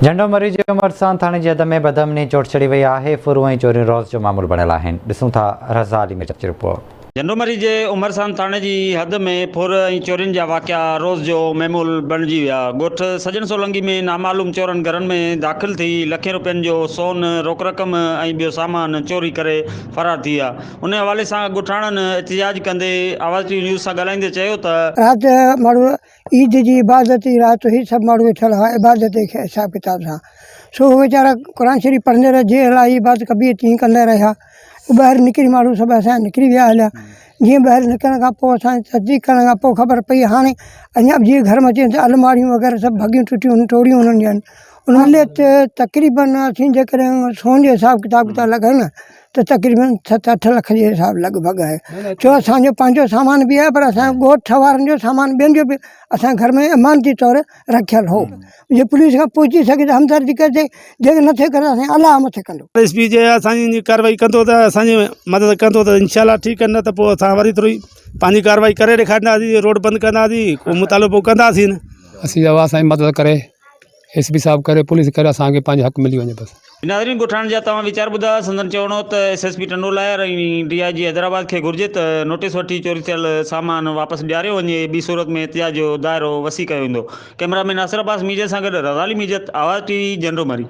झंडो मरी जे उमरसान थाने जी हद में बदमनी चोट चढ़ी वही है। फुरू ऐं चोरियूं रोज़ जो मामूल बणियल आहिनि। ॾिसूं था रज़ा अली में चर्च रिपोर्ट। झंडोमरी जे उमरसान थाने जी हद में फुर ऐं चोरियुनि जा वाक़िया रोज़ जो मामूल बणिजी विया। ॻोठ सजन सोलंगी में नामालूम चोरनि घरनि में दाख़िल थी लखें रुपयनि जो सोन, रोक रक़म ऐं ॿियो सामान चोरी करे फरार थी विया। उन हवाले सां ॻोठाणनि एहतिजाज कंदे आवाज़ टी न्यूज़ सां ॻाल्हाईंदे चयो त राति माण्हू ईद जी इबादत जी राति हुई, सभु माण्हू वेठल हुआ इबादत जे हिसाब किताब सां। सो उहे वीचारा क़ुर शरीफ़ पढ़ंदे रहे, जीअं इलाही इबादत कबी तीअं कंदा रहिया। ॿाहिरि निकिरी माण्हू सभु असां निकिरी विया हलिया। जीअं ॿाहिरि निकिरण खां पोइ असां तसदीक़ करण खां पोइ ख़बर पई हाणे अञा बि जीअं घर में अची त अलमारियूं वग़ैरह सभु भॻियूं टुटियूं टोड़ियूं हुननि ॼण उन तक़रीबन असीं जेकॾहिं सोन जो हिसाब किताब था लॻायूं न त तक़रीबन 7-8 लख जे हिसाब लॻभॻि आहे। छो असांजो पंहिंजो सामान बि आहे, पर असांजो ॻोठ वारनि जो सामान ॿियनि जो बि असांजे घर में इमानती तौरु रखियलु हो। जे पुलिस खां पहुची सघे त हमदर्दी कजे, जेके नथे करे असां अलाह मथे कंदो। एसपी जे असांजी कार्रवाई कंदो त असांजी मदद कंदो त इंशाल्लाह ठीकु आहे, न त पोइ असां वरी थोरी पंहिंजी कार्रवाई करे ॾेखारींदासीं, रोड बंदि कंदासीं, को मुतालबो कंदासीं न। असीं असांजी मदद करे एसपी साहब करे पुलिस करे असांखे पंहिंजो हक़ मिली वञे बसि। नाज़रीन, ॻोठाण जा तव्हां वीचार ॿुधा। संदन चवणो त SSP टंडोलायर ऐं DIG हैदराबाद खे घुर्जे त नोटिस वठी चोरी थियल सामान वापसि ॾियारियो वञे। ॿी सूरत में एहतिजाज जो दाइरो वसी कयो वेंदो। कैमरामैन नासिर अब्बास मीडिया सां गॾु रज़ा अली मीजत, आवाज़ TV, झंडो मरी।